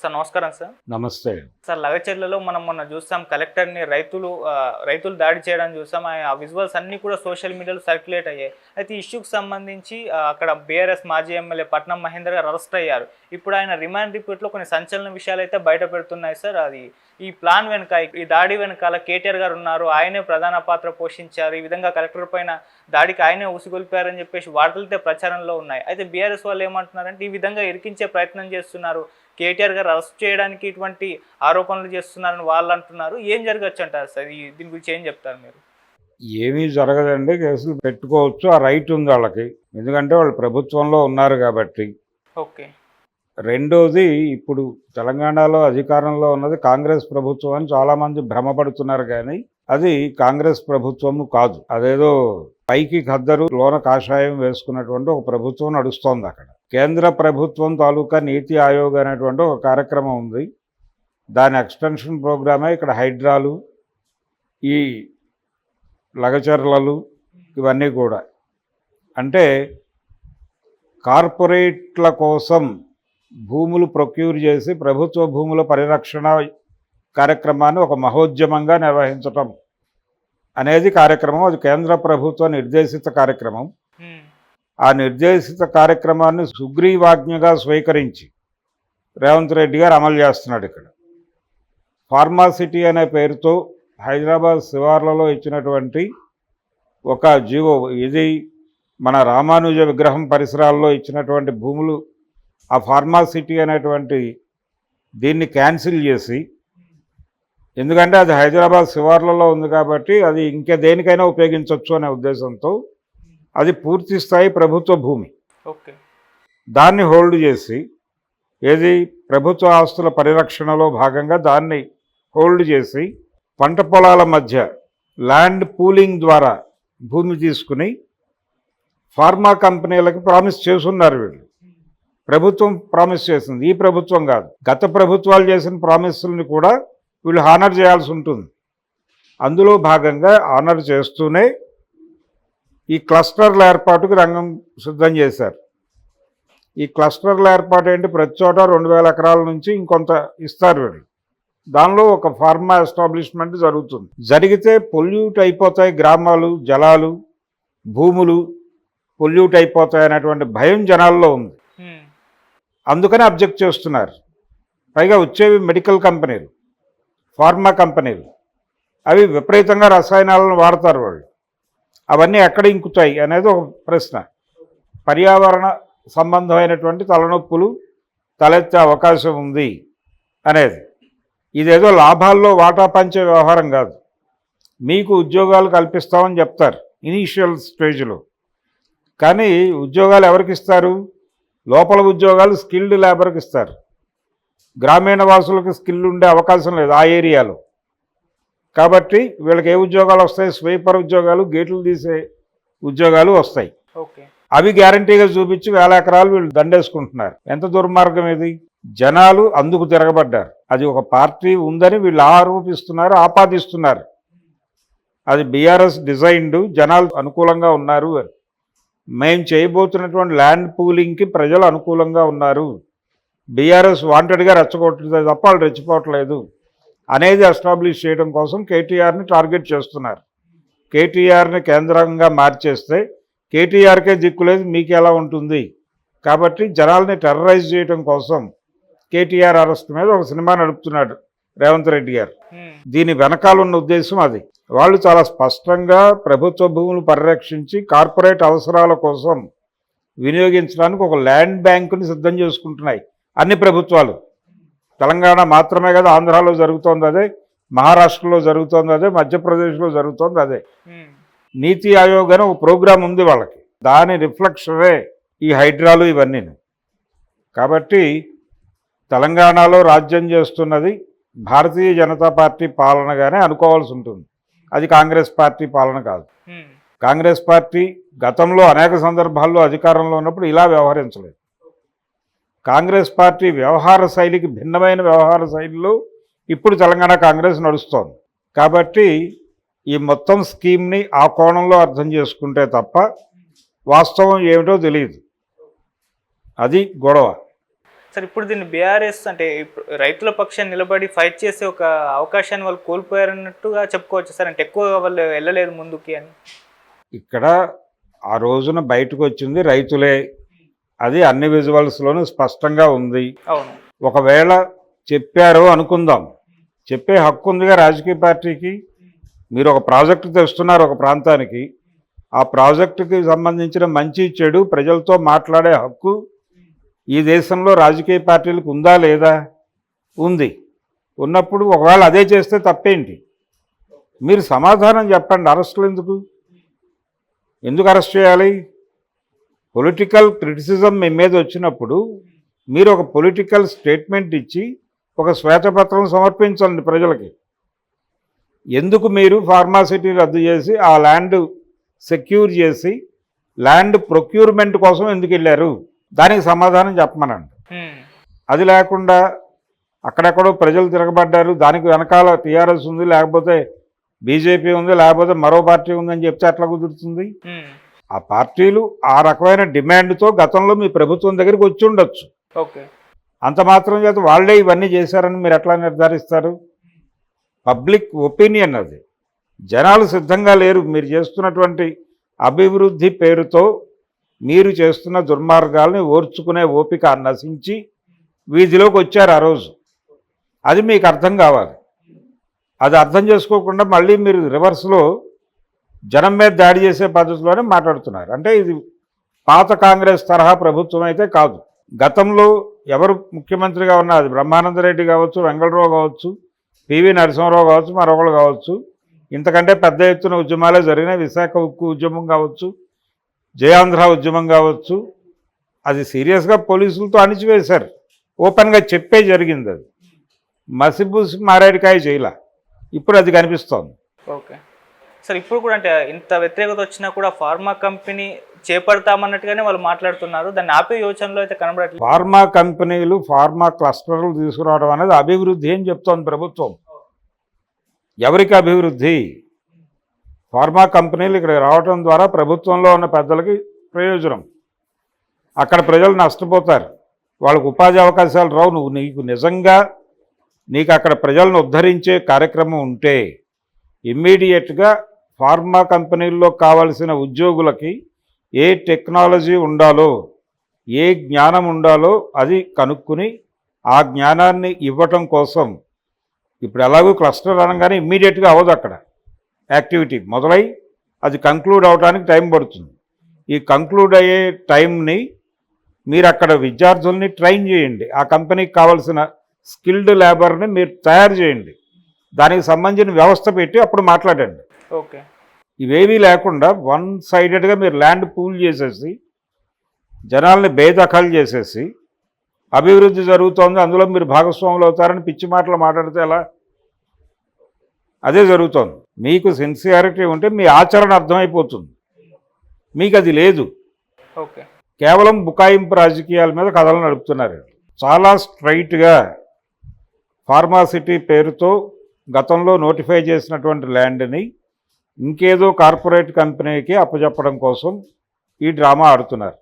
Sir నమస్కారం sir. నమస్తే. Sir లగచర్లలో మనం మొన్న చూసాం కలెక్టర్ని రైతులు దాడి చేయడం చూసాం. ఆ విజువల్స్ అన్నీ కూడా సోషల్ మీడియాలో సర్క్యులేట్ అయ్యాయి. అయితే ఈ ఇష్యూకి సంబంధించి అక్కడ బీఆర్ఎస్ మాజీ ఎమ్మెల్యే పట్నం మహేందర్ గారు అరెస్ట్ అయ్యారు. ఇప్పుడు ఆయన రిమాండ్ రిపోర్ట్లో కొన్ని సంచలన విషయాలు అయితే బయట పెడుతున్నాయి సార్. అది ఈ ప్లాన్ వెనుక, ఈ దాడి వెనకాల కేటీఆర్ గారు ఉన్నారు, ఆయనే ప్రధాన పాత్ర పోషించారు, ఈ విధంగా కలెక్టర్ పైన దాడికి ఆయనే ఉసిగొల్పారని చెప్పేసి వార్తలతో ప్రచారంలో ఉన్నాయి. అయితే బీఆర్ఎస్ వాళ్ళు ఏమంటున్నారంటే ఈ విధంగా ఇరికించే ప్రయత్నం చేస్తున్నారు, కేటీఆర్ గారు అరెస్ట్ చేయడానికి ఇటువంటి ఆరోపణలు చేస్తున్నారని వాళ్ళు అంటున్నారు. ఏం జరగచ్చు అంటారు సార్? దీని గురించి ఏం చెప్తారు మీరు? ఏమీ జరగదండి. కేసులు పెట్టుకోవచ్చు, ఆ రైట్ ఉంది వాళ్ళకి, ఎందుకంటే వాళ్ళు ప్రభుత్వంలో ఉన్నారు కాబట్టి. ఓకే. రెండోది, ఇప్పుడు తెలంగాణలో అధికారంలో ఉన్నది కాంగ్రెస్ ప్రభుత్వం అని చాలామంది భ్రమపడుతున్నారు, కానీ అది కాంగ్రెస్ ప్రభుత్వము కాదు. అదేదో పైకి ఖద్దరు లోన కాషాయం వేసుకున్నటువంటి ఒక ప్రభుత్వం నడుస్తోంది అక్కడ. కేంద్ర ప్రభుత్వం తాలూకా నీతి ఆయోగ్ అనేటువంటి ఒక కార్యక్రమం ఉంది. దాని ఎక్స్టెన్షన్ ప్రోగ్రామే ఇక్కడ హైడ్రాలు, ఈ లగచర్లలు, ఇవన్నీ కూడా. అంటే కార్పొరేట్ల కోసం భూములు ప్రొక్యూర్ చేసి ప్రభుత్వ భూముల పరిరక్షణ కార్యక్రమాన్ని ఒక మహోద్యమంగా నిర్వహించటం అనేది కార్యక్రమం. అది కేంద్ర ప్రభుత్వ నిర్దేశిత కార్యక్రమం. ఆ నిర్దేశిత కార్యక్రమాన్ని సుగ్రీవాజ్ఞగా స్వీకరించి రేవంత్ రెడ్డి గారు అమలు చేస్తున్నాడు. ఇక్కడ ఫార్మాసిటీ అనే పేరుతో హైదరాబాద్ శివార్లలో ఇచ్చినటువంటి ఒక జీవో, ఇది మన రామానుజ విగ్రహం పరిసరాల్లో ఇచ్చినటువంటి భూములు, ఆ ఫార్మాసిటీ అనేటువంటి దీన్ని క్యాన్సిల్ చేసి, ఎందుకంటే అది హైదరాబాద్ శివార్లలో ఉంది కాబట్టి అది ఇంకే దేనికైనా ఉపయోగించవచ్చు అనే ఉద్దేశంతో అది పూర్తి స్థాయి ప్రభుత్వ భూమి. ఓకే. దాన్ని హోల్డ్ చేసి, ఏది ప్రభుత్వ ఆస్తుల పరిరక్షణలో భాగంగా దాన్ని హోల్డ్ చేసి పంట పొలాల మధ్య ల్యాండ్ పూలింగ్ ద్వారా భూమి తీసుకుని ఫార్మా కంపెనీలకు ప్రామిస్ చేస్తున్నారు. వీళ్ళు ప్రభుత్వం ప్రామిస్ చేసింది, ఈ ప్రభుత్వం కాదు. గత ప్రభుత్వాలు చేసిన ప్రామిస్ని కూడా వీళ్ళు హానర్ చేయాల్సి ఉంటుంది. అందులో భాగంగా హానర్ చేస్తూనే ఈ క్లస్టర్ల ఏర్పాటుకు రంగం సిద్ధం చేశారు. ఈ క్లస్టర్ల ఏర్పాటు ఏంటి? ప్రతి చోట 2000 ఎకరాల నుంచి ఇంకొంత ఇస్తారు వీళ్ళు. దానిలో ఒక ఫార్మా ఎస్టాబ్లిష్మెంట్ జరుగుతుంది. జరిగితే పొల్యూట్ అయిపోతాయి గ్రామాలు, జలాలు, భూములు పొల్యూట్ అయిపోతాయి అనేటువంటి భయం జనాల్లో ఉంది. అందుకని అబ్జెక్ట్ చేస్తున్నారు. పైగా వచ్చేవి మెడికల్ కంపెనీలు, ఫార్మా కంపెనీలు, అవి విపరీతంగా రసాయనాలను వాడతారు వాళ్ళు. అవన్నీ ఎక్కడ ఇంకుతాయి అనేది ఒక ప్రశ్న. పర్యావరణ సంబంధమైనటువంటి తలనొప్పులు తలెత్తే అవకాశం ఉంది అనేది. ఇదేదో లాభాల్లో వాటా పంచే వ్యవహారం కాదు. మీకు ఉద్యోగాలు కల్పిస్తామని చెప్తారు ఇనీషియల్ స్టేజ్లో, కానీ ఉద్యోగాలు ఎవరికి ఇస్తారు? లోపల ఉద్యోగాలు స్కిల్డ్ లేబర్కి ఇస్తారు. గ్రామీణ వాసులకు స్కిల్ ఉండే అవకాశం లేదు ఆ ఏరియాలో. కాబట్టి వీళ్ళకి ఏ ఉద్యోగాలు వస్తాయి? స్వీపర్ ఉద్యోగాలు, గేట్లు తీసే ఉద్యోగాలు వస్తాయి. ఓకే. అవి గ్యారంటీగా చూపించి 1000 ఎకరాలు వీళ్ళు దండేసుకుంటున్నారు. ఎంత దుర్మార్గం ఇది! జనాలు అందుకు తిరగబడ్డారు. అది ఒక పార్టీ ఉందని వీళ్ళు ఆరోపిస్తున్నారు, ఆపాదిస్తున్నారు. అది బీఆర్ఎస్ డిజైన్డ్, జనాలు అనుకూలంగా ఉన్నారు. మేము చేయబోతున్నటువంటి ల్యాండ్ పూలింగ్కి ప్రజలు అనుకూలంగా ఉన్నారు, బీఆర్ఎస్ వాంటెడ్గా రెచ్చగొట్టలేదు తప్ప వాళ్ళు రెచ్చిపోవట్లేదు అనేది ఎస్టాబ్లిష్ చేయడం కోసం కేటీఆర్ని టార్గెట్ చేస్తున్నారు. కేటీఆర్ని కేంద్రంగా మార్చేస్తే కేటీఆర్కే దిక్కులేదు, మీకు ఎలా ఉంటుంది? కాబట్టి జనాల్ని టెర్రరైజ్ చేయడం కోసం కేటీఆర్ అరెస్ట్ మీద ఒక సినిమా నడుపుతున్నాడు రేవంత్ రెడ్డి గారు. దీని వెనకాలన్న ఉద్దేశం అది. వాళ్ళు చాలా స్పష్టంగా ప్రభుత్వ భూములు పరిరక్షించి కార్పొరేట్ అవసరాల కోసం వినియోగించడానికి ఒక ల్యాండ్ బ్యాంకుని సిద్ధం చేసుకుంటున్నాయి అన్ని ప్రభుత్వాలు. తెలంగాణ మాత్రమే కదా, ఆంధ్రాలో జరుగుతోంది అదే, మహారాష్ట్రలో జరుగుతోంది అదే, మధ్యప్రదేశ్లో జరుగుతోంది అదే. నీతి ఆయోగ్ అని ఒక ప్రోగ్రాం ఉంది వాళ్ళకి, దాని రిఫ్లెక్షనే ఈ హైడ్రాలు ఇవన్నీ. కాబట్టి తెలంగాణలో రాజ్యం చేస్తున్నది భారతీయ జనతా పార్టీ పాలనగానే అనుకోవాల్సి ఉంటుంది. అది కాంగ్రెస్ పార్టీ పాలన కాదు. కాంగ్రెస్ పార్టీ గతంలో అనేక సందర్భాల్లో అధికారంలో ఉన్నప్పుడు ఇలా వ్యవహరించలేదు. కాంగ్రెస్ పార్టీ వ్యవహార శైలికి భిన్నమైన వ్యవహార శైలిలో ఇప్పుడు తెలంగాణ కాంగ్రెస్ నడుస్తోంది. కాబట్టి ఈ మొత్తం స్కీమ్ని ఆ కోణంలో అర్థం చేసుకుంటే తప్ప వాస్తవం ఏమిటో తెలియదు. అది గొడవ. సార్ ఇప్పుడు దీన్ని బీఆర్ఎస్ అంటే రైతుల పక్షాన్ని నిలబడి ఫైట్ చేసే ఒక అవకాశాన్ని వాళ్ళు కోల్పోయారన్నట్టుగా చెప్పుకోవచ్చు సార్. అంటే ఎక్కువ వాళ్ళు వెళ్ళలేదు ముందుకి అని. ఇక్కడ ఆ రోజున బయటకు వచ్చింది రైతులే, అది అన్ని విజువల్స్లోనూ స్పష్టంగా ఉంది. అవును. ఒకవేళ చెప్పారు అనుకుందాం, చెప్పే హక్కు ఉందిగా రాజకీయ పార్టీకి. మీరు ఒక ప్రాజెక్టు తెస్తున్నారు ఒక ప్రాంతానికి, ఆ ప్రాజెక్టుకి సంబంధించిన మంచి చెడు ప్రజలతో మాట్లాడే హక్కు ఈ దేశంలో రాజకీయ పార్టీలకు ఉందా లేదా? ఉంది. ఉన్నప్పుడు ఒకవేళ అదే చేస్తే తప్పేంటి? మీరు సమాధానం చెప్పండి. అరెస్టులు ఎందుకు అరెస్ట్ చేయాలి? పొలిటికల్ క్రిటిసిజం మీ మీద వచ్చినప్పుడు మీరు ఒక పొలిటికల్ స్టేట్మెంట్ ఇచ్చి ఒక శ్వేతపత్రం సమర్పించండి ప్రజలకి. ఎందుకు మీరు ఫార్మాసిటీ రద్దు చేసి ఆ ల్యాండ్ సెక్యూర్ చేసి ల్యాండ్ ప్రొక్యూర్మెంట్ కోసం ఎందుకు వెళ్ళారు? దానికి సమాధానం చెప్పమనండి. అది లేకుండా అక్కడెక్కడో ప్రజలు తిరగబడ్డారు, దానికి వెనకాల టీఆర్ఎస్ ఉంది, లేకపోతే బీజేపీ ఉంది, లేకపోతే మరో పార్టీ ఉందని చెప్తే ఎట్లా కుదురుతుంది? ఆ పార్టీలు ఆ రకమైన డిమాండ్తో గతంలో మీ ప్రభుత్వం దగ్గరికి వచ్చి ఉండొచ్చు. ఓకే. అంత మాత్రం చేత వాళ్ళే ఇవన్నీ చేశారని మీరు ఎట్లా నిర్ధారిస్తారు? పబ్లిక్ ఒపీనియన్ అది. జనాలు సిద్ధంగా లేరు. మీరు చేస్తున్నటువంటి అభివృద్ధి పేరుతో మీరు చేస్తున్న దుర్మార్గాల్ని ఓర్చుకునే ఓపిక నశించి వీధిలోకి వచ్చారు ఆ రోజు. అది మీకు అర్థం కావాలి. అది అర్థం చేసుకోకుండా మళ్ళీ మీరు రివర్స్లో జనం మీద దాడి చేసే పద్ధతిలోనే మాట్లాడుతున్నారు. అంటే ఇది పాత కాంగ్రెస్ తరహా ప్రభుత్వం అయితే కాదు. గతంలో ఎవరు ముఖ్యమంత్రిగా ఉన్నా, అది బ్రహ్మానందరెడ్డి కావచ్చు, వెంగళరావు కావచ్చు, పివి నరసింహారావు కావచ్చు, మరొకరు కావచ్చు, ఇంతకంటే పెద్ద ఎత్తున ఉద్యమాలే జరిగినాయి. విశాఖ ఉక్కు ఉద్యమం కావచ్చు, జయాంధ్ర ఉద్యమం కావచ్చు, అది సీరియస్గా పోలీసులతో అణిచివేశారు. ఓపెన్గా చెప్పే జరిగింది. అది మసిబూసి మారేడికాయ చేయలే. ఇప్పుడు అది కనిపిస్తోంది. Okay sir. ఇప్పుడు కూడా అంటే ఇంత వ్యతిరేకత వచ్చినా కూడా ఫార్మా కంపెనీ చేపడతామన్నట్టుగానే వాళ్ళు మాట్లాడుతున్నారు. దాన్ని ఆపే యోచనలో అయితే కనబడట్లేదు. ఫార్మా కంపెనీలు, ఫార్మా క్లస్టర్లు తీసుకురావడం అనేది అభివృద్ధి అని చెప్తోంది ప్రభుత్వం. ఎవరికి అభివృద్ధి? ఫార్మా కంపెనీలు ఇక్కడ రావడం ద్వారా ప్రభుత్వంలో ఉన్న పెద్దలకి ప్రయోజనం. అక్కడ ప్రజలు నష్టపోతారు, వాళ్ళకు ఉపాధి అవకాశాలు రావు. నీకు నిజంగా అక్కడ ప్రజలను ఉద్ధరించే కార్యక్రమం ఉంటే ఇమ్మీడియట్గా ఫార్మా కంపెనీల్లో కావలసిన ఉద్యోగులకి ఏ టెక్నాలజీ ఉండాలో, ఏ జ్ఞానం ఉండాలో అది కనుక్కుని ఆ జ్ఞానాన్ని ఇవ్వటం కోసం ఇప్పుడు ఎలాగో క్లస్టర్ అనగానే ఇమ్మీడియట్గా అవ్వదు. అక్కడ యాక్టివిటీ మొదలై అది కంక్లూడ్ అవడానికి టైం పడుతుంది. ఈ కంక్లూడ్ అయ్యే టైంని మీరు అక్కడ విద్యార్థుల్ని ట్రైన్ చేయండి. ఆ కంపెనీకి కావాల్సిన స్కిల్డ్ లేబర్ని మీరు తయారు చేయండి. దానికి సంబంధించిన వ్యవస్థ పెట్టి అప్పుడు మాట్లాడండి. ఓకే. ఇవేవీ లేకుండా వన్ సైడెడ్గా మీరు ల్యాండ్ పూల్ చేసేసి జనాల్ని బేదఖలు చేసేసి అభివృద్ధి జరుగుతోంది, అందులో మీరు భాగస్వాములు అవుతారని పిచ్చి మాటలు మాట్లాడితే ఎలా? అదే జరుగుతోంది. మీకు సిన్సియారిటీ ఉంటే మీ ఆచరణ అర్థమైపోతుంది. మీకు అది లేదు. ఓకే. కేవలం బుకాయింపు రాజకీయాల మీద కథలు నడుపుతున్నారు. చాలా స్ట్రైట్గా ఫార్మాసిటీ పేరుతో గతంలో నోటిఫై చేసినటువంటి ల్యాండ్ని ఇంకేదో కార్పొరేట్ కంపెనీకి అప్పచెప్పడం కోసం ఈ డ్రామా ఆడుతున్నారు.